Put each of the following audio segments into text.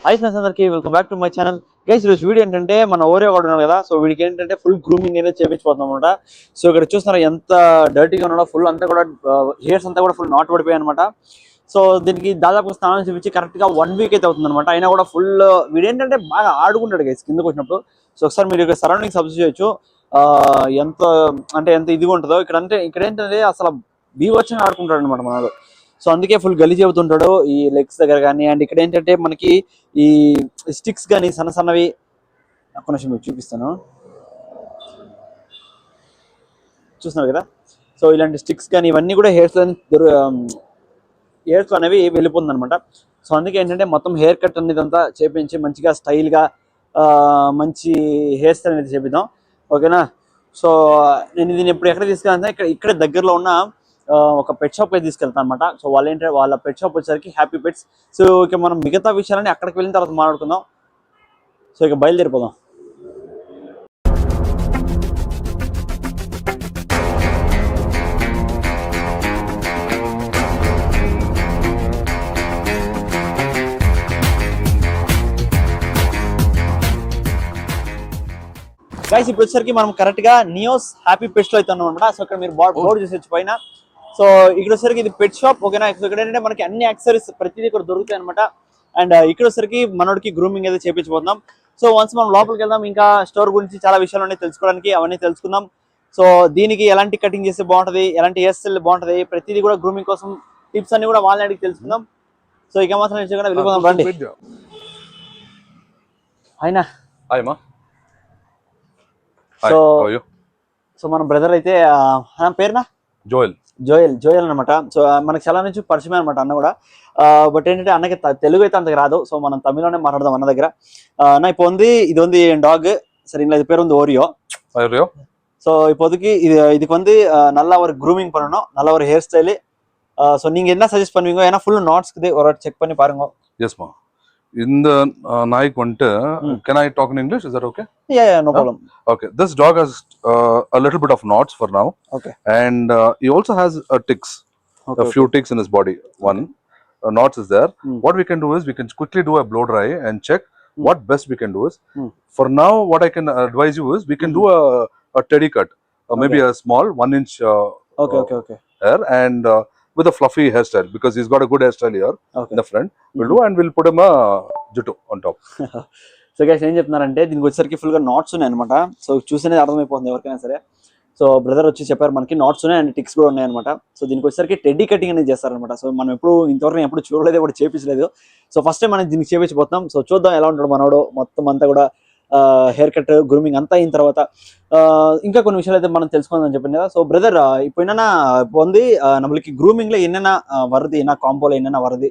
Hi friends అందరికీ welcome back to my channel. Guys ఈరోజు video ఏంటంటే మన ఓరియో కూడా ఉన్నారు కదా, సో వీడికి ఏంటంటే ఫుల్ గ్రూమింగ్ అనేది చేపించిపోతాం అనమాట. సో ఇక్కడ చూస్తున్నారు ఎంత డర్టీగా ఉన్నాడో, ఫుల్ అంతా కూడా హెయిర్స్ అంతా కూడా ఫుల్ నాట్ పడిపోయాయి అనమాట. సో దీనికి దాదాపు స్నానం చేపించి కరెక్ట్గా 1 వీక్ అయితే అవుతుంది అనమాట. అయినా కూడా ఫుల్ వీడు ఏంటంటే బాగా ఆడుకుంటాడు గైస్ కిందకు వచ్చినప్పుడు. సో ఒకసారి మీరు ఇక్కడ సరౌండింగ్స్ అబ్జర్వ్ చేయొచ్చు ఎంత అంటే ఎంత ఇదిగా ఉంటుందో. ఇక్కడ ఏంటంటే అసలు బీవచ్చంగా ఆడుకుంటాడు అనమాట మనలో. సో అందుకే ఫుల్ గలీజ్ అవుతుంటాడు ఈ లెగ్స్ దగ్గర కానీ. అండ్ ఇక్కడ ఏంటంటే మనకి ఈ స్టిక్స్ కానీ సన్నవి కొంచెం మీకు చూపిస్తాను, చూస్తున్నారు కదా. సో ఇలాంటి స్టిక్స్ కానీ ఇవన్నీ కూడా హెయిర్స్ అనేవి వెళ్ళిపోతుంది అనమాట. సో అందుకే ఏంటంటే మొత్తం హెయిర్ కట్ అనేది అంతా చేపించి మంచిగా స్టైల్గా మంచి హెయిర్ స్టైల్ అనేది చేపిద్దాం, ఓకేనా. సో నేను దీన్ని ఇప్పుడు ఎక్కడ తీసుకెళ్తా, ఇక్కడ దగ్గరలో ఉన్న ఒక పెట్ షాప్ అయితే తీసుకెళ్తాను అనమాట. సో వాళ్ళ పెట్ షాప్ వచ్చేసరికి హ్యాపీ పెట్స్. సో ఇక మనం మిగతా విషయాలని అక్కడికి వెళ్ళిన తర్వాత మాట్లాడుకుందాం. సో ఇక బయలుదేరిపోదాం. గైస్ ఇప్పుడు వచ్చేసరికి మనం కరెక్ట్ గా నియోస్ హ్యాపీ పెట్స్ లో అయితే ఉన్నాం అనమాట. సో ఇక్కడ మీరు బోర్డు చూసొచ్చు పైన. సో ఇక్కడ వచ్చరికి ఇది పెట్ షాప్, ఓకేనా. సో ఇక్కడ ఏంటంటే మనకి అన్ని యాక్సెసరీస్ ప్రతిదీ ఇక్కడ దొరుకుతాయి అనమాట. అండ్ ఇక్కడ వచ్చరికి మనోడికి గ్రూమింగ్ అయితే చేపించబోతున్నాం. సో వన్స్ మనం లోపలికి వెళ్దాం, ఇంకా స్టోర్ గురించి చాలా విషయాలు ఉన్నాయి తెలుసుకోవడానికి, అవన్నీ తెలుసుకుందాం. సో దీనికి ఎలాంటి కటింగ్ చేస్తే బాగుంటుంది, ఎలాంటి హెయిర్ స్టైల్ బాగుంటుంది, ప్రతిదీ కూడా గ్రూమింగ్ కోసం టిప్స్ అన్ని కూడా వాళ్ళని అడిగి తెలుసుకుందాం. సో ఇక మాత్రం వెళ్ళిపోదాం రండి. అయినా సో మన బ్రదర్ అయితే పేరునా జోయల్ అనమాట. సో మనకి చాలా నుంచి పరిచయం అనమాట అన్న కూడా. బట్ ఏంటంటే అన్నకి తెలుగు అయితే అంతకు రాదు. సో మనం తమిళలోనే మాట్లాడదాం అన్న దగ్గర. అన్న இப்போ இது வந்து என் டாக், சரிங்களா. இது பேர் வந்து ஓரியோ. ஸோ இப்போதைக்கு இதுக்கு வந்து நல்லா ஒரு க்ரூமிங் பண்ணணும், நல்ல ஒரு ஹேர் ஸ்டைலு. ஸோ நீங்க என்ன சஜஸ்ட் பண்ணுவீங்க? ஏன்னா ஃபுல் நாட்ஸ்க்கு ஒரு செக் பண்ணி பாருங்க. எஸ்மா. இந்த நாய்க்கு வந்துட்டு can I talk in English? Is that okay? Yeah, no problem. Okay, this dog has a little bit of knots for now. Okay. And he also has ticks, a few ticks in his body. One knots is there. What we can do is we can quickly do a blow dry and check what best we can do is. For now what I can advise you is we can do a teddy cut, maybe a small 1 inch hair, and with a fluffy hairstyle, because he's got a good hairstyle here in the front. We'll do, and we'll put him a juttu on top. So guys ఏం చెప్తున్నారంటే దీనికి వచ్చేసరికి full గా NATS ఉన్నాయి అనమాట. So చూస్తేనే అర్థమైపోతుంది ఎవరికైనా సరే. సో బ్రదర్ వచ్చి చెప్పారు మనకి నాట్స్ ఉన్నాయి అండ్ టిక్స్ కూడా ఉన్నాయి అనమాట. సో దీనికి వచ్చేసరికి టెడ్డీ కటింగ్ అనేది చేస్తారనమాట. సో మనం ఇంతవరకు ఎప్పుడు చూడలేదు, ఎప్పుడు చేపించలేదు. సో ఫస్ట్ టైం మనం దీనికి చేపించబోతున్నాం. సో చూద్దాం ఎలా ఉంటాడు మనోడు. మొత్తం అంతా కూడా హెయిర్ కట్ గ్రూమింగ్ అంతా అయిన తర్వాత ఇంకా కొన్ని విషయాలు అయితే మనం తెలుసుకుందాం చెప్పండి కదా. సో బ్రదర్ இப்போ என்னன்னா இப்போ வந்து நம்மளுக்கு groomingல என்னென்ன வருது, என்ன காம்போல என்னென்ன வருது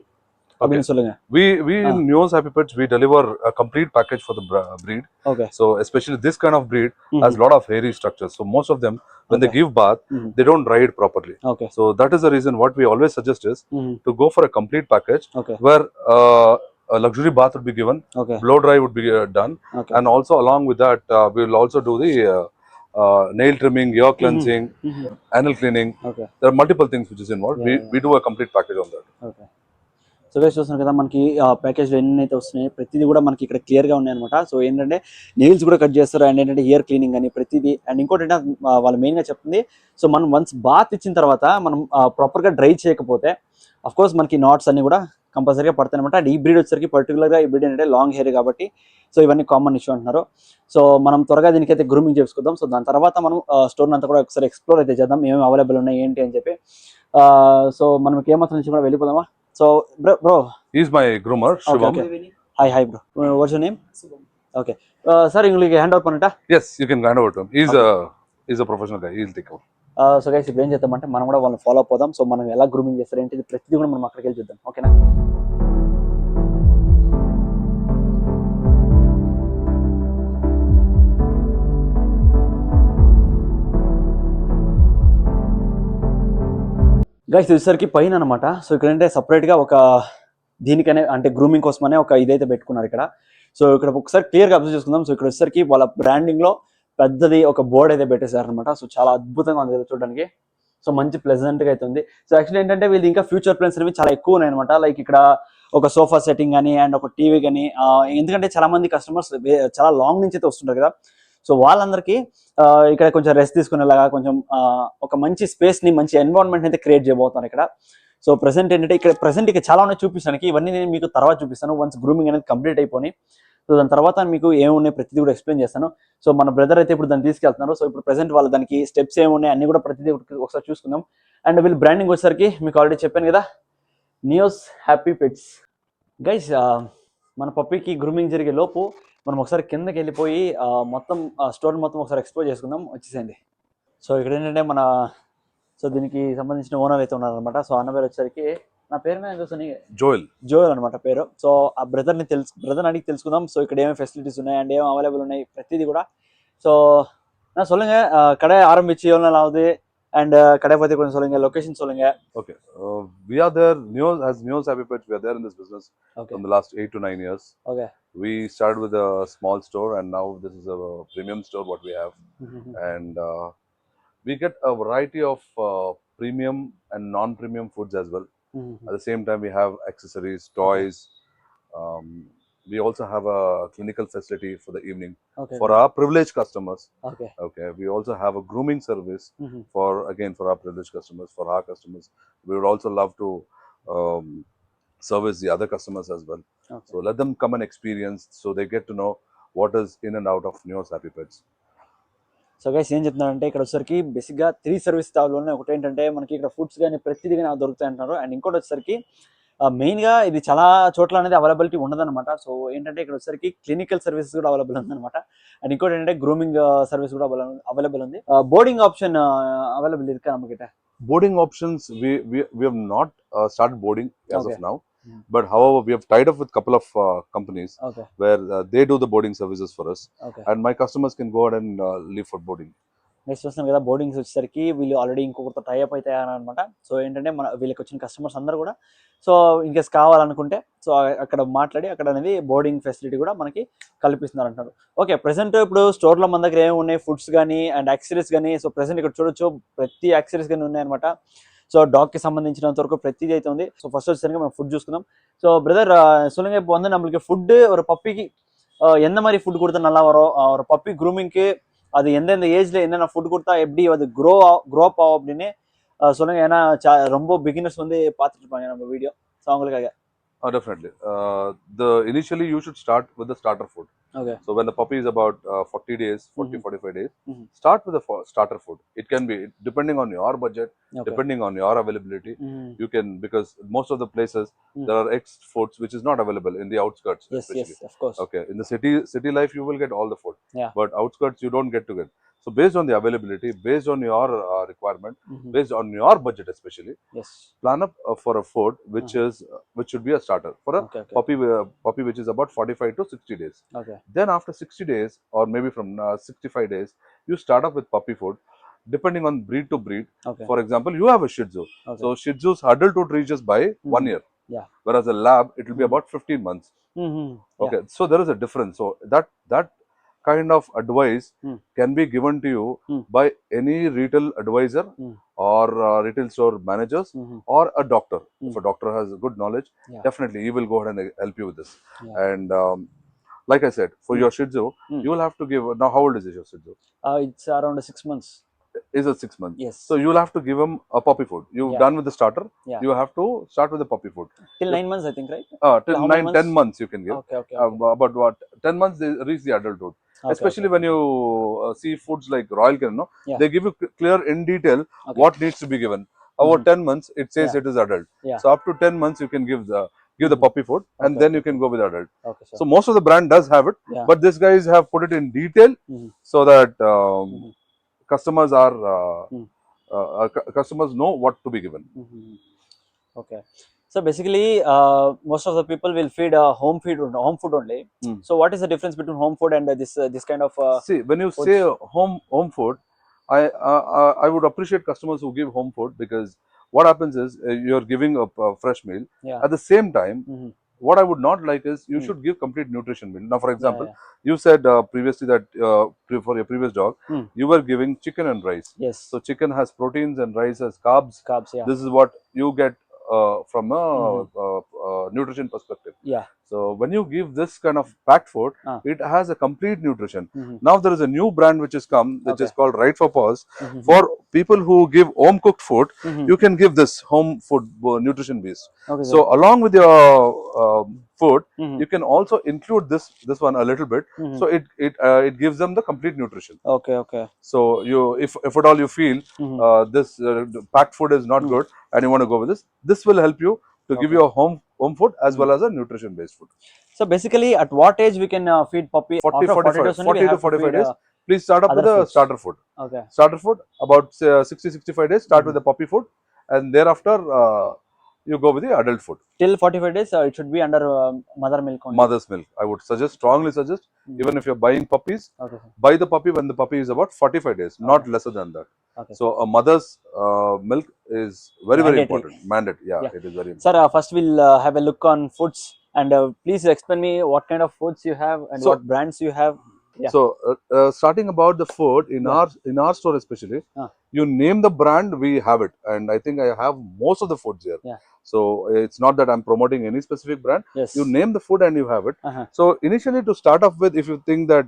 அப்படின்னு சொல்லுங்க. We in Neos Happy Pets we deliver a complete package for the breed. Okay. So especially this kind of breed has a lot of hairy structures. So most of them when they give bath they don't dry it properly. Okay. So that is the reason what we always suggest is to go for a complete package where a luxury bath would be given, blow dry would be done, and also along with that we will also do the nail trimming, ear cleansing, anal cleaning. There are multiple things which is involved. We do a complete package on that. Okay. So guys చూస్తున్నారు కదా మనకి ప్యాకేజ్లో ఎన్నైతే వస్తున్నాయి ప్రతిదీ కూడా మనకి ఇక్కడ క్లియర్గా ఉన్నాయి అనమాట. సో ఏంటంటే నెయిల్స్ కూడా కట్ చేస్తారు, అండ్ ఏంటంటే హెయిర్ క్లీనింగ్ అని ప్రతిదీ. అండ్ ఇంకోటి ఏంటంటే వాళ్ళు మెయిన్గా చెప్తుంది, సో మనం వన్స్ బాత్ ఇచ్చిన తర్వాత మనం ప్రాపర్గా డ్రై చేయకపోతే అఫ్కోర్స్ మనకి నాట్స్ అన్ని కూడా కంపల్సరీగా పడతాయి అనమాట. అండ్ ఈ బ్రీడ్ వచ్చేసరికి పర్టికులర్గా ఈ బ్రీడ్ ఏంటంటే లాంగ్ హెయిర్ కాబట్టి సో ఇవన్నీ కామన్ ఇష్యూ అంటున్నారు. సో మనం త్వరగా దీనికైతే గ్రూమింగ్ చేసుకుందాం. సో దాని తర్వాత మనం స్టోర్ అంతా కూడా ఒకసారి ఎక్స్ప్లోర్ అయితే చేద్దాం, ఏమేమి అవైలబుల్ ఉన్నాయి ఏంటి అని చెప్పి. సో మనం ఏమాత్రం నుంచి కూడా వెళ్ళిపోదామా. So bro, he is my groomer, Shubham. Hi bro, what's your name? Shubham. Okay, sir உங்களுக்கு హ్యాండ్ ఓవర్ பண்ணட்டா? Yes, you can hand over to him. He's a professional guy, he'll take over. So guys ఇప్పుడు ఏం చేద్దామంటే మనం కూడా వాళ్ళని follow up అవుదాం. So మనం ఎలా గ్రూమింగ్ చేస్తారు ఏంటి ప్రతిదీ కూడా మనం అక్కడికి వెళ్ళి చూద్దాం, ఓకేనా. గైస్ వచ్చేసరికి పైన అనమాట. సో ఇక్కడ అంటే సపరేట్గా ఒక దీనికనే అంటే గ్రూమింగ్ కోసమనే ఒక ఇదైతే పెట్టుకున్నారు ఇక్కడ. సో ఇక్కడ ఒకసారి క్లియర్గా అబ్జర్వ్ చేసుకుందాం. సో ఇక్కడ వచ్చేసరికి వాళ్ళ బ్రాండింగ్లో పెద్దది ఒక బోర్డ్ అయితే పెట్టేశారనమాట. సో చాలా అద్భుతంగా ఉంది చూడడానికి. సో మంచి ప్లెజెంట్గా అయితే ఉంది. సో యాక్చువల్లీ ఏంటంటే వీళ్ళు ఇంకా ఫ్యూచర్ ప్లాన్స్ అనేవి చాలా ఎక్కువ ఉన్నాయి అనమాట. లైక్ ఇక్కడ ఒక సోఫా సెట్టింగ్ కానీ అండ్ ఒక టీవీ కానీ, ఎందుకంటే చాలా మంది కస్టమర్స్ చాలా లాంగ్ నుంచి అయితే వస్తుంటారు కదా, సో వాళ్ళందరికీ ఇక్కడ కొంచెం రెస్ట్ తీసుకునేలాగా కొంచెం ఒక మంచి స్పేస్ ని, మంచి ఎన్విరాన్మెంట్ అయితే క్రియేట్ చేయబోతాను ఇక్కడ. సో ప్రెసెంట్ ఏంటంటే ఇక్కడ చాలా ఉన్నాయి చూపిస్తానికి, ఇవన్నీ నేను మీకు తర్వాత చూపిస్తాను వన్స్ గ్రూమింగ్ అనేది కంప్లీట్ అయిపోయి. సో దాని తర్వాత మీకు ఏమున్నాయి ప్రతిదీ కూడా ఎక్స్ప్లెయిన్ చేస్తాను. సో మన బ్రదర్ అయితే ఇప్పుడు దాన్ని తీసుకెళ్తున్నారు. సో ఇప్పుడు ప్రెసెంట్ వాళ్ళు దానికి స్టెప్స్ ఏమున్నాయి అన్ని కూడా ప్రతిదీ ఒకసారి చూసుకుందాం. అండ్ వీళ్ళు బ్రాండింగ్ వచ్చేసరికి మీకు ఆల్రెడీ చెప్పాను కదా, నియోస్ హ్యాపీ పెట్స్. గైస్, మన పప్పీకి గ్రూమింగ్ జరిగే లోపు మనం ఒకసారి కిందకి వెళ్ళిపోయి మొత్తం స్టోర్ మొత్తం ఒకసారి ఎక్స్ప్లోర్ చేసుకుందాం, వచ్చేసేయండి. సో ఇక్కడ ఏంటంటే సో దీనికి సంబంధించిన ఓనర్ అయితే ఉన్నారనమాట. సో అన్న పేరు వచ్చేసరికి, నా పేరు మీద చూసుకుని జోయల్ అనమాట పేరు. సో ఆ బ్రదర్ అడిగి తెలుసుకుందాం. సో ఇక్కడ ఏమేమి ఫెసిలిటీస్ ఉన్నాయి అండ్ ఏమేమి అవైలబుల్ ఉన్నాయి ప్రతిదీ కూడా. సో நான் சொல்லுங்க, கடை ஆரம்பிச்சு எவ்வளவு நாள் ஆகுது and கடை பத்தி கொஞ்சம் சொல்லுங்க, லொகேஷன் சொல்லுங்க. Okay, we are there. Neos Happy Pets, we are there in this business from the last 8 to 9 years. Okay. We started with a small store and now this is a premium store what we have. And we get a variety of premium and non-premium foods as well. At the same time, we have accessories, toys. We also have a clinical facility for the evening for our privileged customers. Okay. We also have a grooming service for our privileged customers, for our customers. We would also love to service the other customers as well. So let them come and experience so they get to know what is in and out of Neos Happy Pets. So guys ఏం చెప్తున్నారంటే ఇక్కడ వచ్చేసరికి బేసిక్గా 3 service stall ఉన్నాయి. ఒకటి ఏంటంటే మనకి ఇక్కడ ఫుడ్స్ కానీ ప్రతిదీ కానీ దొరుకుతాయి అంటున్నారు. అండ్ ఇంకోటి వచ్చేసరికి మెయిన్గా ఇది చాలా చోట్ల అనేది అవైలబిలిటీ ఉండదన్నమాట. సో ఏంటంటే ఇక్కడ వచ్చేసరికి క్లినికల్ సర్వీసెస్ కూడా అవైలబుల్ ఉందన్నమాట. అండ్ ఇంకోటి ఏంటంటే గ్రూమింగ్ సర్వీస్ కూడా అవైలబుల్ ఉంది. బోర్డింగ్ ఆప్షన్ అవైలబుల్ ఇరుకా నమ్మకిట? Boarding options, we have not started boarding as of now. But however, we have tied up with a couple of companies where they do the boarding services for us. And my customers can go ahead and leave for boarding. Next చూస్తాం కదా, boardings వచ్చేసరికి వీళ్ళు already ఇంకొకరితో tie up అయితే అనమాట. So ఏంటంటే వీళ్ళకి వచ్చిన కస్టమర్స్ అందరూ కూడా సో ఇన్కేస్ కావాలనుకుంటే సో అక్కడ మాట్లాడి అక్కడ అనేది బోర్డింగ్ ఫెసిలిటీ కూడా మనకి కల్పిస్తున్నారు అంటారు. ఓకే, ప్రెసెంట్ ఇప్పుడు స్టోర్లో మన దగ్గర ఏమి ఉన్నాయి, ఫుడ్స్ కానీ అండ్ యాక్సెసరీస్ కానీ. సో ప్రెసెంట్ ఇక్కడ చూడొచ్చు ప్రతి యాక్సెసరీస్ కానీ ఉన్నాయన్నమాట. సో டாக் சம்பந்திச்சினது வரைக்கும் பிரத்திதி అయితే ఉంది. సో ఫస్ట్ వచ్చేసరికి మనం ఫుడ్ చూసుకుందాం. సో பிரதர் சொல்லுங்க, இப்போ வந்து நம்மளுக்கு ஃபுட் ஒரு பப்பிக்கு எந்த மாதிரி ஃபுட் கொடுத்தா நல்லா வரும், ஒரு பப்பி க்ரூமிங்க்கு அது எந்தெந்த ஏஜ்ல என்னென்ன ஃபுட் கொடுத்தா எப்படி அது க்ரோ அப் ஆகும் அப்படின்னு சொல்லுங்க. ஏன்னா ரொம்ப பிகினர்ஸ் வந்து பார்த்துட்டு இருப்பாங்க நம்ம வீடியோ. ஸோ அவங்களுக்காக. Definitely. Initially you should start with the starter food. Okay. So when the puppy is about 40 days, 45 days, start with the starter food. It can be depending on your budget, depending on your availability. You can, because most of the places there are X foods which is not available in the outskirts. Yes, of course. Okay, in the city life you will get all the food. Yeah. But outskirts you don't get to get. So based on the availability, based on your requirement, based on your budget especially, plan up for a food which should be a starter for a puppy which is about 45 to 60 days. Then after 60 days or maybe from 65 days, you start up with puppy food depending on breed to breed. For example, you have a Shih Tzu. So Shih Tzu's adulthood reaches by 1 year. Whereas a lab, it will be about 15 months. Okay, so there is a difference. So that kind of advice can be given to you by any retail advisor or retail store managers or a doctor. If a doctor has good knowledge, definitely he will go ahead and help you with this. And like I said, for your Shih Tzu, you will have to give. Now, how old is your Shih Tzu? It's around 6 months. Is it 6 months? Yes. So you will have to give him a puppy food. You've done with the starter. You have to start with the puppy food. Till 9 months, I think, right? Till 10 months you can give. Okay. But what 10 months they reach the adulthood. Especially when you see foods like Royal Canin, they give you clear in detail what needs to be given. Over 10 months, it says it is adult. So up to 10 months, you can give the puppy food, and then you can go with adult. So most of the brand does have it, but these guys have put it in detail so that customers customers know what to be given. Okay. So basically, most of the people will feed home food only. So what is the difference between home food and this kind of? See, when you say home food, I would appreciate customers who give home food, because what happens is you are giving a fresh meal. At the same time, what I would not like is you should give complete nutrition meal. Now, for example, you said previously that for your previous dog, you were giving chicken and rice. Yes. So chicken has proteins and rice has carbs. Carbs. Yeah. This is what you get from a nutrition perspective. Yeah. So when you give this kind of packed food, it has a complete nutrition. Now there is a new brand which has come, which is called Right for Paws. For people who give home cooked food, you can give this home food nutrition based. Okay, So along with your food, you can also include this one a little bit. So it gives them the complete nutrition. Okay, okay. So you, if at all you feel this packed food is not good and you want to go with this will help you to give you a home food as well as a nutrition based food. So basically, at what age we can feed puppy? 40 After 40 days only we 40 to have to 45 feed, days. Please start up other with a foods. starter food. Okay. Starter food about 60-65 days. Start with the puppy food, and thereafter you go with the adult food. Till 45 days, it should be under mother milk only. Mother's milk. I would strongly suggest, even if you're buying puppies, Okay, sir. buy the puppy when the puppy is about 45 days, not lesser than that. Okay. So a mother's milk is very Mandatory. important. Mandate. Yeah, it is very important. Sir, first we'll have a look on foods, and please explain me what kind of foods you have and what brands you have. Yeah. So starting about the food in our store especially, you name the brand, we have it, and I think I have most of the foods here. Yeah. So it's not that I'm promoting any specific brand. Yes. You name the food and you have it. So initially, to start off with, if you think that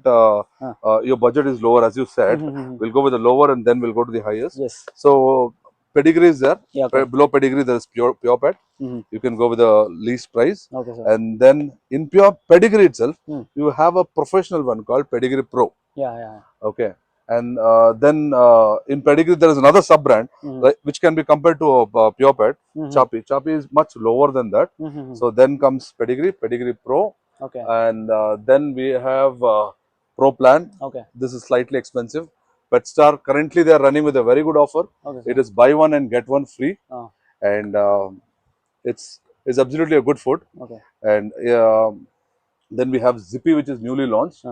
your budget is lower, as you said, we'll go with the lower and then we'll go to the highest. Yes. So pedigree is there. Yeah, okay. Below pedigree there is pure pet. You can go with the least price. Okay, sir. And then in pure pedigree itself, you have a professional one called Pedigree Pro. Yeah, yeah. Okay. And then in pedigree there is another sub brand which can be compared to pure pet. Choppy. Choppy is much lower than that. So then comes Pedigree Pro. Okay. And then we have Pro Plan. Okay. This is slightly expensive. PetStar, currently they are running with a very good offer. Okay, it is buy one and get one free. And it's absolutely a good food. Okay. And then we have Zippy, which is newly launched.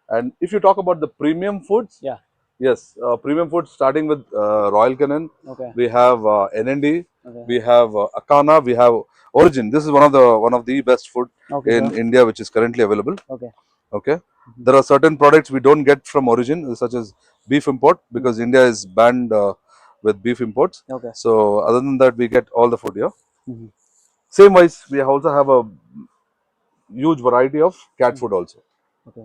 And if you talk about the premium foods, yes, premium foods starting with Royal Canin. Okay. We have NND. Okay. We have Akana. We have Origin. This is one of the best food in India, which is currently available. Okay. Okay. There are certain products we don't get from Origin, such as beef import, because India is banned with beef imports. Okay. So other than that, we get all the food here. Same wise, we also have a huge variety of cat food also. Okay.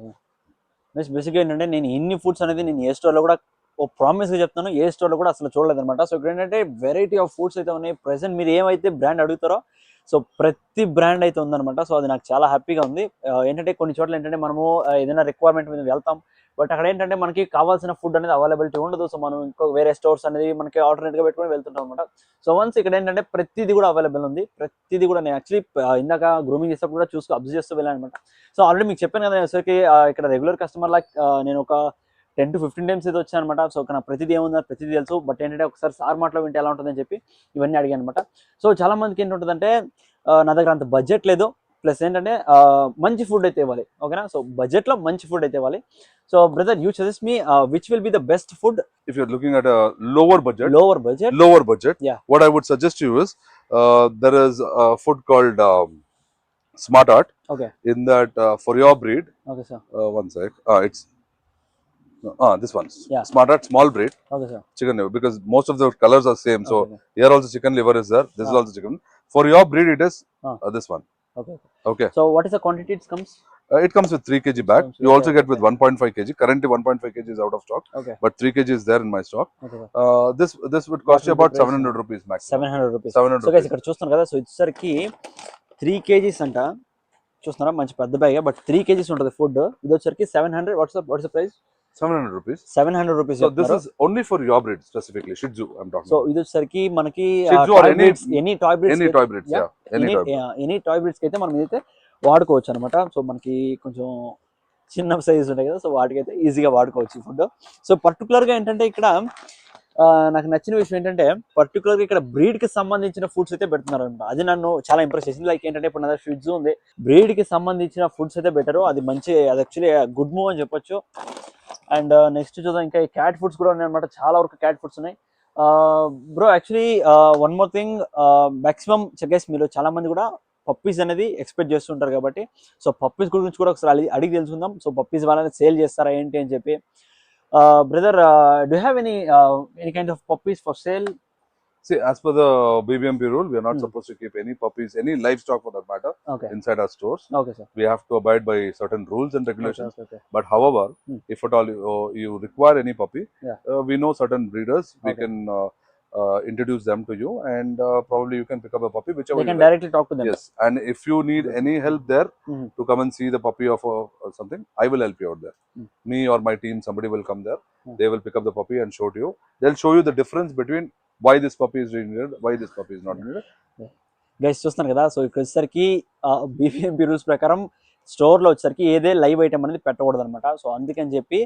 బేసిక్గా ఏంటంటే నేను ఇన్ని foods అనేది నేను ఏ స్టోర్లో కూడా ఓ ప్రామిస్గా చెప్తాను, ఏ స్టోర్లో కూడా అసలు చూడలేదన్నమాట. సో ఇక్కడ ఏంటంటే వెరైటీ ఆఫ్ ఫుడ్స్ అయితే ఉన్నాయి. ప్రెసెంట్ మీరు ఏమైతే బ్రాండ్ అడుగుతారో సో ప్రతి బ్రాండ్ అయితే ఉందన్నమాట. సో అది నాకు చాలా హ్యాపీగా ఉంది. ఏంటంటే కొన్ని చోట్ల ఏంటంటే మనము ఏదైనా రిక్వైర్మెంట్ మీద వెళ్తాం, బట్ అక్కడ ఏంటంటే మనకి కావాల్సిన ఫుడ్ అనేది అవైలబిలిటీ ఉండదు. సో మనం ఇంకో వేరే స్టోర్స్ అనేది మనకి ఆల్టర్నేట్గా పెట్టుకొని వెళ్తుంటాం అనమాట. సో వన్స్ ఇక్కడ ఏంటంటే ప్రతిదీ కూడా అవైలబుల్ ఉంది. ప్రతిదీ కూడా నేను యాక్చువల్లీ ఇందాక గ్రూమింగ్ చేసేటప్పుడు కూడా అబ్జర్వ్ చేస్తూ వెళ్ళాను అనమాట. సో ఆల్రెడీ మీకు చెప్పాను కదా, వచ్చేసరికి ఇక్కడ రెగ్యులర్ కస్టమర్ లైక్ నేను ఒక 10 to 15 టైమ్స్ అయితే వచ్చాను అనమాట. సో ఇక్కడ ప్రతిదీ ఏముందో ప్రతిదీ తెలుసు, బట్ ఏంటంటే ఒకసారి సార్ మాటలో వింటే ఎలా ఉంటుందని చెప్పి ఇవన్నీ అడిగాను అనమాట. సో చాలా మందికి ఏంటుంటుందంటే నా దగ్గర అంత బడ్జెట్ లేదు, ప్లస్ ఏంటంటే మంచి ఫుడ్ అయితే ఇవ్వాలి. ఓకేనా? సో బడ్జెట్లో మంచి ఫుడ్ అయితే ఇవ్వాలి. So brother, you suggest me which will be the best food if you're looking at a lower budget, Yeah. what I would suggest you is there is a food called Smart Art. Okay. In that for your breed, Okay, sir. one sec, it's this one. Yeah. Smart Art small breed Okay, sir. chicken liver, because most of the colors are same. So Okay. here also chicken liver is there. This is also chicken. For your breed, it is this one. Okay. Okay. So what is the quantity it comes? It comes with 3 kg bag. You also get with 1.5 kg. Currently 1.5 kg is out of stock. Okay. But 3 kg is there in my stock. Okay, sir. This would cost you What about would be 700 rupees maximum. 700 rupees. 700 so guys rupees. ఇక్కడ చూస్తున్నారు కదా, so ఇచ్చేసరికి 3 kgs అంట. చూస్తున్నారా, మంచి పెద్ద bag, but 3 kgs ఉంటుంది food. ఇది వచ్చరికి 700. What's the price? 700 rupees. 700 rupees. So this is only for your breed specifically, Shih Tzu I'm talking so about. ఇది వచ్చరికి మనకి Shih Tzu or any toy breeds, Any toy breeds, yeah. Any toy breed. Any toy breeds కి అయితే మనం ఇదైతే వాడుకోవచ్చు అనమాట. So మనకి కొంచెం చిన్న సైజ్ ఉంటాయి కదా, సో వాటికైతే ఈజీగా వాడుకోవచ్చు ఈ ఫుడ్. సో పర్టికులర్గా ఏంటంటే ఇక్కడ నాకు నచ్చిన విషయం ఏంటంటే పర్టికులర్గా ఇక్కడ బ్రీడ్ కి సంబంధించిన ఫుడ్స్ అయితే పెడుతున్నారు అనమాట. అది నన్ను చాలా ఇంప్రెస్ చేసింది. లైక్ ఏంటంటే ఇప్పుడు నా దగ్గర షిట్జు ఉంది, బ్రీడ్ కి సంబంధించిన ఫుడ్స్ అయితే బెటర్. అది మంచి, అది యాక్చువల్లీ గుడ్ మూవ్ అని చెప్పొచ్చు. అండ్ నెక్స్ట్ చూద్దాం, ఇంకా క్యాట్ ఫుడ్స్ కూడా ఉన్నాయి అనమాట. చాలా వరకు క్యాట్ ఫుడ్స్ ఉన్నాయి. Bro actually one more thing, maximum guys మీరు చాలా మంది కూడా పప్పీస్ అనేది ఎక్స్పెక్ట్ చేస్తుంటారు కాబట్టి, సో పప్పీస్ గురించి కూడా ఒకసారి అడిగి తెలుసుకుందాం. సో పప్పీస్ వాళ్ళని సేల్ చేస్తారా ఏంటి అని చెప్పి. Brother, do have any kind of puppies for sale? See, as per the BBMP rule, we are not Hmm. supposed to keep any puppies, any livestock for that matter, Okay. inside our stores. Okay, sir. We have to abide by certain rules and Okay, regulations. okay. But however, Hmm. if at all you require any puppy, Yeah. we know certain breeders. We Okay. can introduce them to you, and probably you can pick up a puppy whichever They you can like. directly talk to them. Yes, and if you need Good. any help there Mhm. to come and see the puppy of or something, I will help you out there. Hmm. Me or my team, somebody will come there. Hmm. They will pick up the puppy and show to you. They'll show you the difference between why this puppy is needed, why this puppy is not needed. Guys చూస్తున్నారు కదా, so ఇక్కడ వచ్చేసరికి BBMP rules ప్రకారం స్టోర్లో వచ్చేసరికి ఏదే live item అనేది పెట్టకూడదు అనమాట. సో అందుకని చెప్పి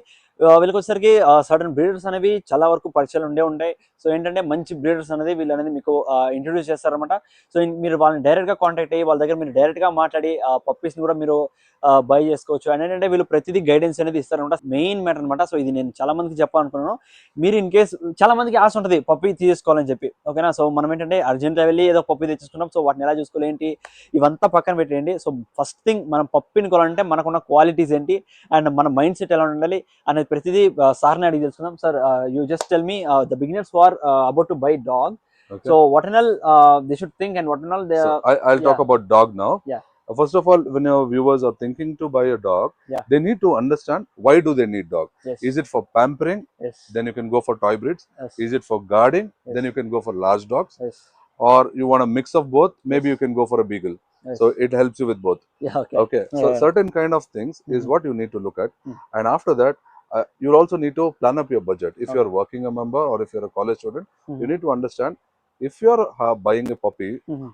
వీళ్ళకి వచ్చేసరికి సడన్ బ్రీడర్స్ అనేవి చాలా వరకు పరిచయాలు ఉంటాయి. సో ఏంటంటే మంచి బ్రీడర్స్ అనేది వీళ్ళు అనేది మీకు ఇంట్రొడ్యూస్ చేస్తారనమాట. సో మీరు వాళ్ళని డైరెక్ట్గా కాంటాక్ట్ అయ్యి వాళ్ళ దగ్గర మీరు డైరెక్ట్గా మాట్లాడి ఆ పప్పీస్ని కూడా మీరు బై చేసుకోవచ్చు. అండ్ ఏంటంటే వీళ్ళు ప్రతిదీ గైడెన్స్ అనేది ఇస్తారనమాట. మెయిన్ మ్యాటర్ అనమాట. సో ఇది నేను చాలా మందికి చెప్పాలనుకున్నాను. మీరు ఇన్ కేస్ చాలా మందికి ఆశ ఉంటుంది పప్పీ తీసుకోవాలని చెప్పి, ఓకేనా. సో మనం ఏంటంటే అర్జెంట్గా వెళ్ళి ఏదో పప్పీ తెచ్చుకున్నాం, సో వాటిని ఎలా చూసుకోవాలి ఏంటి ఇవంతా పక్కన పెట్టేయండి. సో ఫస్ట్ థింగ్ మనం పప్పిని కొనాలంటే మనకున్న క్వాలిటీస్ ఏంటి అండ్ మన మైండ్ సెట్ ఎలా ఉండాలి అనేది ప్రతిదీ సార్ని అడిగి తెలుసుకుందాం. Sir, you just tell me the beginners who are about to buy dog. Okay. So what and all they should think and what and all they So I'll talk about dog now. Yeah. First of all, when your viewers are thinking to buy a dog, Yeah. they need to understand why do they need dog. Yes. Is it for pampering? Yes. Then you can go for toy breeds. Yes. Is it for guarding? Yes. Then you can go for large dogs. Yes. Or you want a mix of both? Maybe Yes. you can go for a beagle. Yes. So it helps you with both. Yeah, okay. Okay. So Yeah. certain kind of things is Mhm. what you need to look at, Mm. and after that. You'll also need to plan up your budget. If Okay. you're working a member or if you're a college student, Mhm. you need to understand if you're buying a puppy Mhm.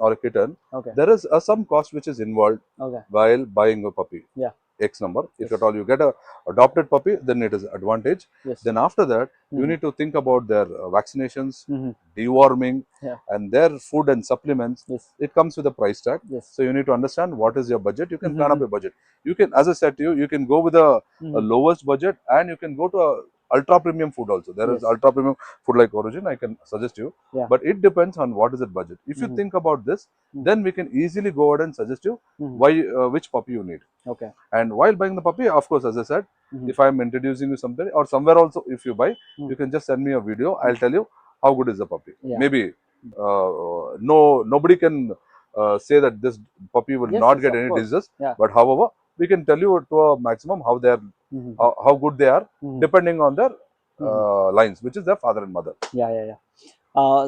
or a kitten, Okay. there is some cost which is involved Okay. while buying a puppy. Yeah. X number. If Yes. at all you get a adopted puppy, then it is advantage. Yes. Then after that, you Mhm. need to think about their vaccinations, Mhm. deworming, Yeah. and their food and supplements. Yes. It comes with a price tag. Yes. So you need to understand what is your budget. You can plan up Mhm. your budget. You can, as I said to you, you can go with a Mhm. lowest budget, and you can go to a ultra premium food also. There is Yes. ultra premium food like Origin. I can suggest you, Yeah. but it depends on what is the budget. If you Mhm. think about this, Mhm. then we can easily go ahead and suggest you Mhm. why which puppy you need. Okay. And while buying the puppy, of course, as I said, Mhm. if I'm introducing you something or somewhere also, if you buy, Mhm. you can just send me a video. I'll tell you how good is the puppy. Yeah. Maybe nobody can say that this puppy will Yes, not yes, get of any course. diseases. Yeah. But however, we can tell you to a maximum how they are, Mhm. how good they are, Mhm. depending on their Mhm. lines, which is their father and mother. Yeah.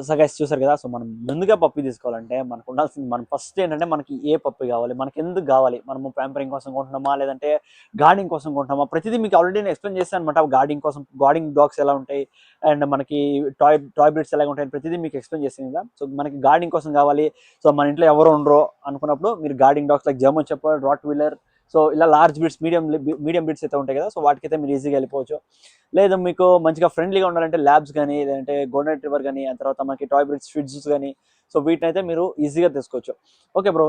So guys చూసారు కదా, so మనం ముందుగా పప్పి తీసుకోవాలంటే మనకు ఉండాల్సింది మనం first ఏంటంటే మనకి ఏ పప్పి కావాలి, మనకి ఎందుకు కావాలి, మనము ప్యాంపరింగ్ కోసం కొంటున్నామా లేదంటే గార్డింగ్ కోసం కొంటున్నామా, ప్రతిదీ మీకు ఆల్రెడీ నేను ఎక్స్ప్లెయిన్ చేశాను అనమాట. గార్డింగ్ కోసం గార్డింగ్ డాగ్స్ ఎలా ఉంటాయి అండ్ మనకి టాయ్ బ్రీడ్స్ ఎలా ఉంటాయి ప్రతిదీ మీకు ఎక్స్ప్లెయిన్ చేసింది కదా. సో మనకి గార్డింగ్ కోసం కావాలి, సో మన ఇంట్లో ఎవరు ఉండరో అనుకున్నప్పుడు మీరు guarding dogs like German shepherd, rottweiler, so ఇలా లార్జ్ బ్రీడ్స్ మీడియం బ్రీడ్స్ అయితే ఉంటాయి కదా, సో వాటికైతే మీరు ఈజీగా వెళ్ళిపోవచ్చు. లేదా మీకు మంచిగా ఫ్రెండ్లీగా ఉండాలంటే ల్యాబ్స్ కానీ లేదంటే గోల్డెన్ రిట్రీవర్ కానీ ఆ తర్వాత మనకి టాయ్ బ్రీడ్స్ షిట్జూస్ కానీ, సో వీటిని అయితే మీరు ఈజీగా తీసుకోవచ్చు. Okay bro,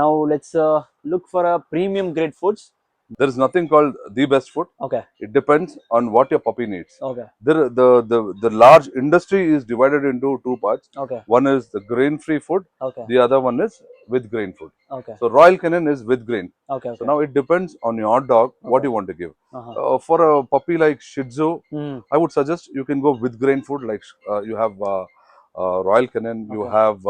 now let's look for premium grade foods. There is nothing called the best food. Okay. It depends on what your puppy needs. Okay. The large industry is divided into two parts. Okay. One is the grain-free food. Okay. The other one is with grain food. Okay. So Royal Canin is with grain. Okay. So now it depends on your dog what Okay. you want to give. For a puppy like Shih Tzu, I would suggest you can go with grain food. Like you have Royal Canin, you Okay. have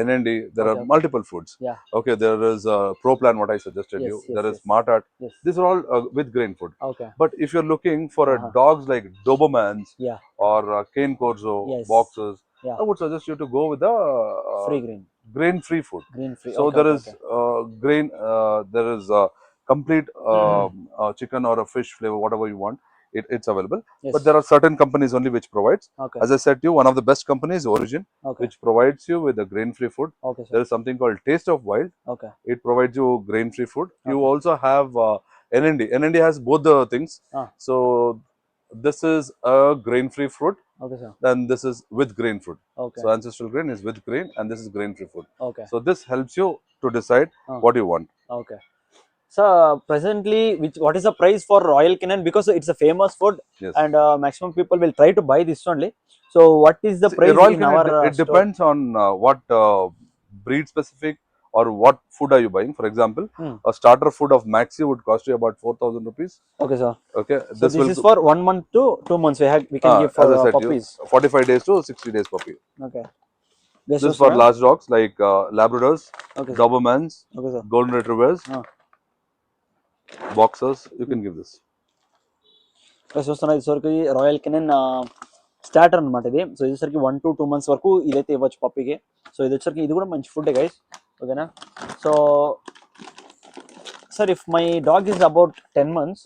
NND. There Okay, are okay. multiple foods. Yeah. Okay, there is Pro Plan, what I suggested Yes, you. yes, There is yes. Smartat. Yes. These are all with grain food. Okay. But if you're looking for a Uh-huh. dogs like Dobermans Yeah. or Cane Corso Yes. boxers, Yeah. I would suggest you to go with the free green grain-free food. Free. So there is grain, there is complete chicken or a fish flavor, whatever you want. It's available. But there are certain companies only which provides. Okay. As I said to you, one of the best companies, Origin, okay. which provides you with a grain-free food. Okay sir. There is something called Taste of Wild. Okay. It provides you grain-free food. You Okay. also have NND. NND has both the things. Ah. So this is a grain-free food, okay sir. then this is with grain food. Okay. So ancestral grain is with grain, and this is grain-free food. Okay. So this helps you to decide Ah. what you want. Okay. So presently, what is the price for Royal Canin? Because it's a famous food, Yes. and maximum people will try to buy this only. So what is the See, price Royal in Canin, our it store? depends on what breed specific or what food are you buying. For example, a starter food of Maxi would cost you about 4,000 rupees. Okay, sir. Okay, So this is for 1 month to 2 months. We can give for as I said, puppies. 45 days to 60 days puppy. Okay. This This was is for large dogs like Labradors, Okay, sir. Dobermans, Okay, sir. Golden Retrievers, Boxers. You can give this. ఇక్కడ చూస్తున్నా ఇదివరకు royal Canaan starter అనమాట ఇది. So ఇది వచ్చరికి 1 to 2 months వరకు ఇదైతే ఇవ్వచ్చు పప్పీకి. సో ఇది వచ్చరికి ఇది కూడా మంచి ఫుడ్ గైస్. ఓకేనా. So sir if my dog is about 10 months,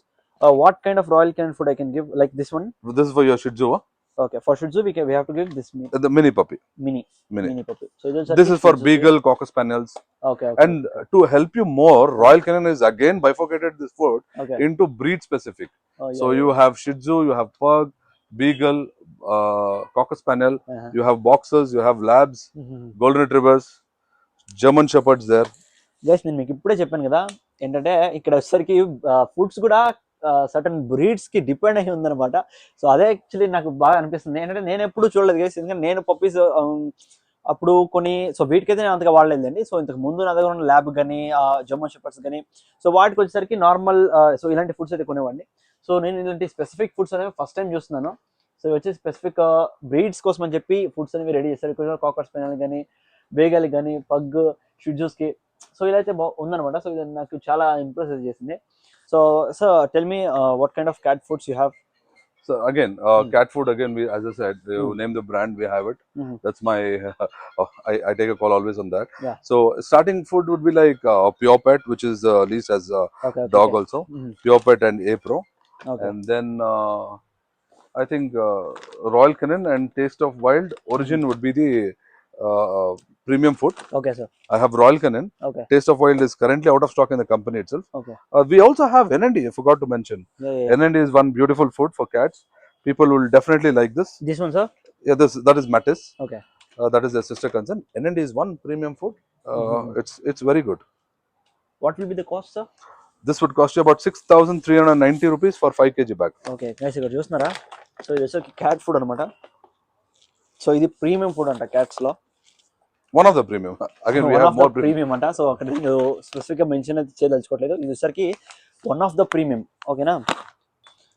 what kind of royal canin food I can give, like this one? This is for your Shih Tzu. Okay, for Shih Tzu we have to give this The mini puppy. mini puppy. So This is for Beagle, Cocker Spaniels. Okay. And to help you more, Royal Canin is again bifurcated this food Okay. into breed specific. Oh, yeah, So you have Shih Tzu, you have Pug, Beagle, Cocker Spaniel, you have Boxers, you have Labs, Golden Retrievers, German Shepherds there. Guys నేను మీకు ఇప్పుడే చెప్పాను కదా ఏంటంటే ఇక్కడ వచ్చేసరికి foods కూడా certain breeds కి డిపెండ్ అయి ఉందన్నమాట. సో అదే యాక్చువల్లీ నాకు బాగా అనిపిస్తుంది. ఏంటంటే నేను ఎప్పుడు చూడలేదు గైస్, ఎందుకంటే నేను పప్పీస్ అప్పుడు కొన్ని సో వీటికైతే నేను అంతగా వాడలేదండి. సో ఇంతకు ముందు నా దగ్గర ఉన్న ల్యాబ్ కానీ జర్మన్ షెపర్డ్స్ కానీ సో వాటికి వచ్చేసరికి నార్మల్ సో ఇలాంటి ఫుడ్స్ అయితే కొనేవాడిని. సో నేను ఇలాంటి స్పెసిఫిక్ ఫుడ్స్ అనేవి ఫస్ట్ టైం చూస్తున్నాను. సో వచ్చి స్పెసిఫిక్ బ్రీడ్స్ కోసం అని చెప్పి ఫుడ్స్ అనేవి రెడీ చేస్తారు. కాకర్ స్పానియల్ కానీ, బేగల్ కానీ, పగ్, షిడ్జూస్కి. సో ఇలా అయితే ఉందన్నమాట. సో ఇది నాకు చాలా ఇంప్రెస్ చేసింది. So tell me what kind of cat foods you have? So again, cat food again. As I said, you name the brand, we have it. That's my. I take a call always on that. Yeah. So starting food would be like Pure Pet, which is leased as dog also. Pure Pet and A Pro. Okay. And then I think Royal Canin and Taste of Wild Origin would be the premium food. Okay, sir. I have Royal Canin. Okay. Taste of Wild is currently out of stock in the company itself. Okay. We also have NND. I forgot to mention. Yeah. NND is one beautiful food for cats. People will definitely like this. This one, sir? Yeah, that is Mattis. Okay. That is their sister concern. NND is one premium food. It's very good. What will be the cost, sir? This would cost you about 6,390 rupees for 5 kg bag. Okay, guys, ఇక్కడ చూస్తున్నారా? So ఇది వచ్చి cat food అనమాట. So ఇది premium food అంట cats లో. One of the premium. Again, we have more premium అంట. So అక్కడ నేను స్పెసిఫిక్ గా మెన్షన్ అయితే చేయదలుచుకోవట్లేదు. ఇది వచ్చరికి వన్ ఆఫ్ ద ప్రీమియం. ఓకేనా.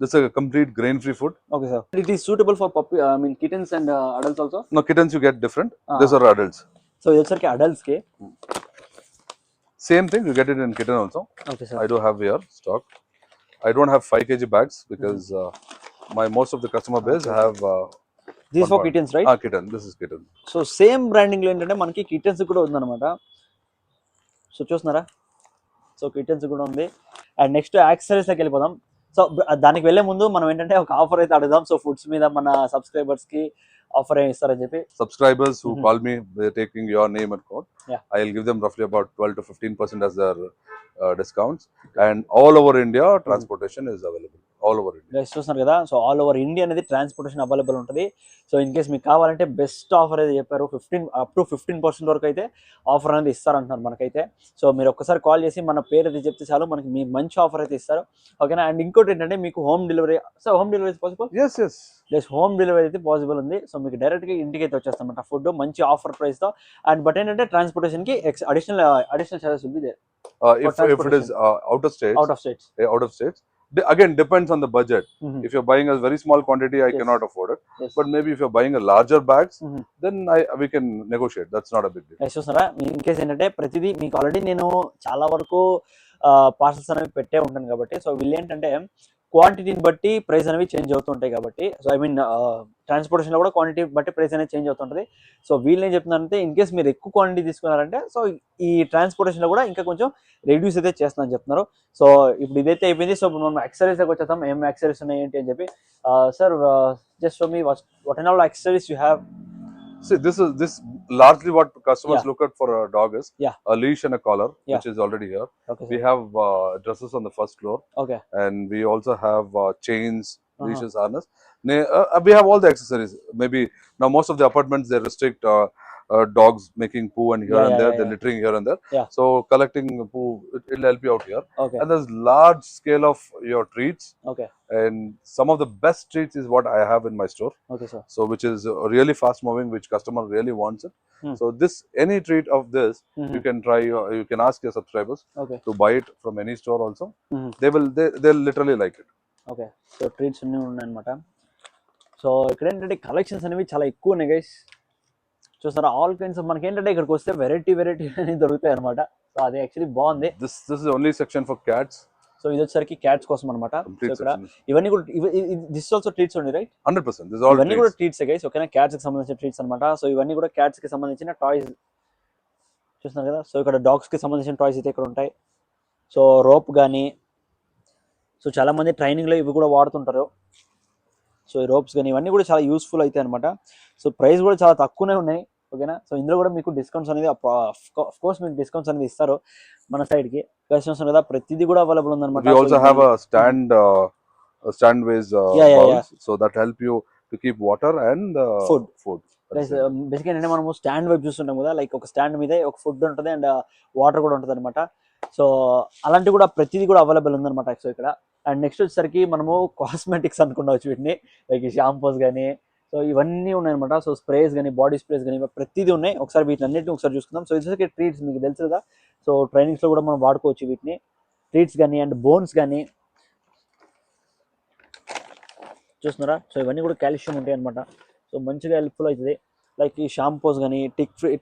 This is a complete grain-free food. Okay, sir. It is suitable for puppy, I mean kittens and adults also. No, kittens you get different. These are adults. So ఇది వచ్చరికి adults కి. Same thing, you get it in kitten also. Okay, sir. I do have here stock. I don't have 5 kg bags because most of the customer base have. This is for kittens, right? Kitten. This is kitten. So same branding లో ఏంటంటే మనకి kittens కూడా ఉందన్నమాట. So చూస్తున్నారా? So kittens కూడా ఉంది. And next accessories లోకి వెళ్ళిపోదాం. సో దానికి వెళ్లే ముందు మనం ఏంటంటే ఒక ఆఫర్ అయితే అడుగుదాం. సో ఫుడ్స్ మీద మన సబ్స్క్రైబర్స్ కి ఆఫర్ ఏమి ఇస్తారని చెప్పి. Subscribers who call me, they're taking your name and code. Yeah. I'll give them roughly about 12 to 15% as their discounts. And all over India, transportation is available. All over India. Guys చూస్తున్నారు కదా. So all over India అనేది transportation available ఉంటుంది. So in case మీకు కావాలంటే best offer అయితే చెప్పారు. 15% వరకు అయితే ఆఫర్ అనేది ఇస్తారంటున్నారు మనకైతే. సో మీరు ఒక్కసారి కాల్ చేసి మన పేరు అయితే చెప్తే చాలు, మనకి మీ మంచి ఆఫర్ అయితే ఇస్తారు. ఓకేనా. అండ్ ఇంకోటి ఏంటంటే మీకు home delivery. So home delivery possible? Yes. Home delivery అయితే పాసిబుల్ ఉంది. సో మీకు డైరెక్ట్ గా ఇంటికి అయితే వచ్చేస్తామంట ఫుడ్ మంచి ఆఫర్ ప్రైస్ తో. అండ్ బట్ ఏంటంటే ట్రాన్స్పోర్టేషన్ కి అడిషనల్ చార్జెస్ ఉంది there. If it is out of states. Out of states. Again, depends on the budget. If you're buying a very small quantity, I cannot afford it. Yes. But maybe if you're buying a larger bags, then we can negotiate. That's not a big deal. చూస్తున్నారా? In case ఏంటంటే ప్రతిదీ మీకు already నేను చాలా వరకు parcels అనేవి పెట్టే ఉంటాను కాబట్టి. సో వీళ్ళు ఏంటంటే క్వాంటిటీని బట్టి ప్రైస్ అనేవి చేంజ్ అవుతుంటాయి కాబట్టి. సో ఐ మీన్ ట్రాన్స్పోర్టేషన్ లో కూడా క్వాంటిటీ బట్టి ప్రైస్ అనేది చేంజ్ అవుతుంటుంది. సో వీళ్ళు ఏం చెప్తున్నారంటే ఇన్ కేస్ మీరు ఎక్కువ క్వాంటిటీ తీసుకున్నారంటే సో ఈ ట్రాన్స్పోర్టేషన్ లో కూడా ఇంకా కొంచెం రెడ్యూస్ అయితే చేస్తానని చెప్తున్నారు. సో ఇప్పుడు ఇదైతే అయిపోయింది. సో మనం యాక్సెసరీస్ దగ్గర వచ్చేద్దాం. ఏం యాక్సెసరీస్ ఉన్నాయి ఏంటి అని చెప్పి. Sir just show me what and all accessories you have. See, this largely what customers look at for a dog is a leash and a collar, which is already here. Okay, we have dresses on the first floor. Okay. And we also have chains, leashes, harness. We have all the accessories. Maybe now most of the apartments they restrict dogs making poo and here Yeah, and yeah, there, yeah, they're yeah. littering here and there. Yeah. So collecting poo, it'll help you out here. Okay. And there's large scale of your treats, Okay. and some of the best treats is what I have in my store. Okay, sir. So which is really fast moving, which customer really wants it. So this, any treat of this, you can try, you can ask your subscribers Okay. to buy it from any store also. Mhm. They'll literally like it. Okay. So treats అన్నీ ఉన్నాయన్నమాట. So ఇక్కడ ఏంటంటే collections అనేవి చాలా ఎక్కువ ఉన్నాయి guys. చూస్తారా, all kinds మనకి ఏంటంటే ఇక్కడికి వస్తే వెరైటీ అని దొరుకుతాయి అనమాట. సో అది యాక్చువల్లీ బాగుంది. This is the only section for cats. So ఇది వచ్చేసరికి క్యాట్స్ కోసం అనమాట. సో Complete ఇక్కడ section. ఇవన్నీ కూడా దిస్ ఆల్సో ట్రీట్స్ ఉంది, రైట్? 100%. This is all ఇవన్నీ కూడా treats. ట్రీట్స్ గైస్, ఓకేనా? క్యాట్స్ కి సంబంధించిన ట్రీట్స్ అనమాట. సో ఇవన్నీ కూడా క్యాట్స్ కి సంబంధించిన టాయ్స్ చూస్తున్నారు కదా. సో ఇక్కడ డాగ్స్ కి సంబంధించిన టాయ్స్ అయితే ఇక్కడ ఉంటాయి. సో రోప్ కానీ, సో చాలా మంది ట్రైనింగ్ లో ఇవి కూడా వాడుతుంటారు. సో ఈ రోప్స్ కానీ ఇవన్నీ కూడా చాలా యూస్ఫుల్ అవుతాయి అనమాట. సో ప్రైస్ కూడా చాలా తక్కువనే ఉన్నాయి, ఓకేనా? సో ఇందులో కూడా మీకు డిస్కౌంట్స్ అనేది కోర్స్ మీకు డిస్కౌంట్స్ అనేది ఇస్తారు మన సైడ్ కి. చూస్తున్నారు కదా, ప్రతిదీ కూడా అవైలబుల్ ఉందన్నమాట. We also have a stand ways Yeah, yeah, bowls, so that help you to keep water and Food. That's it. బేసిక్గా ఏంటంటే మనము స్టాండ్ వైపు చూస్తుంటాం కదా, లైక్ ఒక స్టాండ్ మీద ఒక ఫుడ్ ఉంటుంది అండ్ వాటర్ కూడా ఉంటుంది అనమాట. సో అలాంటివి కూడా ప్రతిదీ కూడా అవైలబుల్ ఉందన్నమాట. సో ఇక్కడ అండ్ నెక్స్ట్ వచ్చేసరికి మనము కాస్మెటిక్స్ అనుకున్నావచ్చు వీటిని, లైక్ షాంపూస్ కానీ, సో ఇవన్నీ ఉన్నాయన్నమాట. సో స్ప్రేస్ కానీ, బాడీ స్ప్రేస్ కానీ, ప్రతిదీ ఉన్నాయి. ఒకసారి వీటిని అన్నింటిని ఒకసారి చూసుకుందాం. సో ఇది ట్రీట్స్ మీకు తెలుసు కదా, సో ట్రైనింగ్స్ లో కూడా మనం వాడుకోవచ్చు వీటిని. ట్రీట్స్ కానీ అండ్ బోన్స్ కానీ చూస్తున్నారా. సో ఇవన్నీ కూడా కాల్షియం ఉంటాయి అనమాట. సో మంచిగా హెల్ప్ఫుల్ అవుతుంది. లైక్ ఈ షాంపూస్ కానీ,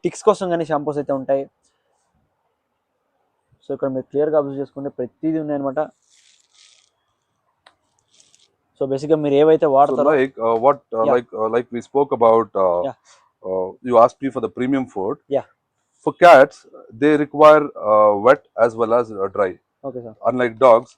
టిక్స్ కోసం కానీ షాంపూస్ అయితే ఉంటాయి. సో ఇక్కడ మీరు క్లియర్గా అబ్జర్వ్ చేసుకుంటే ప్రతిదీ ఉన్నాయన్నమాట. సో బేసిక్గా మీరు ఏవైతే So వాడతారో, like we spoke about, Yeah. you asked me for the premium food. Yeah. For cats, they require wet as well as dry. Okay sir. Unlike dogs,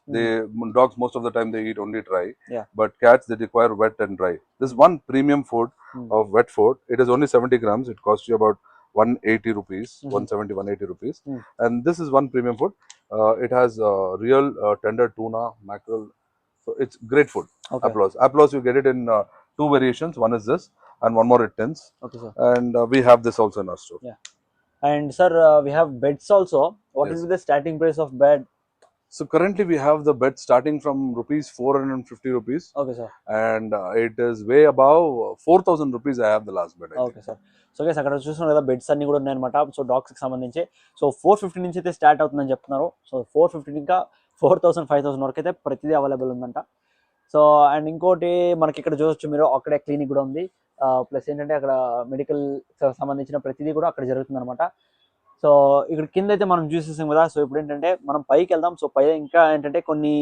dogs most of the time they eat only dry. Yeah. But cats, they require wet and dry. This one premium food of wet food, it is only 70 grams. It costs you about 180 rupees, 180 rupees. And this is one premium food. It has real tender tuna, mackerel. So it's great food. Okay. Applause, you get it in two variations. One is this and one more at tins. Okay sir. And we have this also in our store. Yeah. And sir we have beds also. What is the starting price of bed? So currently we have the bed starting from rupees 450 rupees. Okay sir. And it is way above 4,000 rupees. I have the last bed. I think. Okay sir. So guys అక్కడ చూస్తున్నారు కదా, beds అన్ని కూడా ఉన్నాయన్నమాట. So dogs కి సంబంధించి so 450 నుంచి అయితే స్టార్ట్ అవుతుందని చెప్తున్నారు. సో 450 ఇంకా 4,000, 5,000 వరకు అయితే ప్రతిదీ అవైలబుల్ ఉందంట. సో అండ్ ఇంకోటి మనకి ఇక్కడ చూడొచ్చు మీరు, అక్కడే క్లినిక్ కూడా ఉంది. ప్లస్ ఏంటంటే అక్కడ మెడికల్ సంబంధించిన ప్రతిదీ కూడా అక్కడ జరుగుతుంది అనమాట. సో ఇక్కడ కింద అయితే మనం చూసేసాం కదా. సో ఇప్పుడు ఏంటంటే మనం పైకి వెళ్దాం. సో పై ఇంకా ఏంటంటే కొన్ని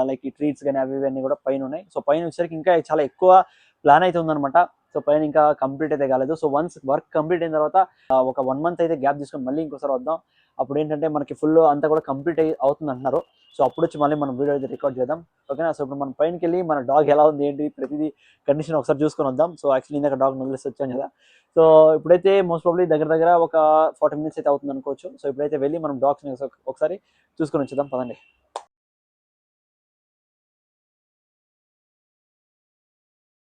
లైక్ ఈ ట్రీట్స్ కానీ అవి ఇవన్నీ కూడా పైన ఉన్నాయి. సో పైన వచ్చేసరికి ఇంకా చాలా ఎక్కువ ప్లాన్ అయితే ఉందన్నమాట. సో పైన ఇంకా కంప్లీట్ అయితే కాలేదు. సో వన్స్ వర్క్ కంప్లీట్ అయిన తర్వాత ఒక 1 month అయితే గ్యాప్ తీసుకొని మళ్ళీ ఇంకోసారి వద్దాం. అప్పుడు ఏంటంటే మనకి ఫుల్ అంతా కూడా కంప్లీట్ అవుతుంది అంటున్నారు. సో అప్పుడు వచ్చి మళ్ళీ మనం వీడియో అయితే రికార్డ్ చేద్దాం, ఓకేనా? సో ఇప్పుడు మనం పైనకి వెళ్ళి మన డాగ్ ఎలా ఉంది ఏంటి ప్రతిదీ కండిషన్ ఒకసారి చూసుకొని వద్దాం. సో యాక్చువల్లీ ఇందాక డాగ్ వదిలేసి వచ్చాను కదా. సో ఇప్పుడైతే మోస్ట్ ప్రాబ్లీ దగ్గర ఒక 40 minutes అయితే అవుతుంది అనుకోవచ్చు. సో ఇప్పుడైతే వెళ్ళి మనం డాగ్స్ని ఒకసారి చూసుకొని వచ్చేద్దాం, పదండి.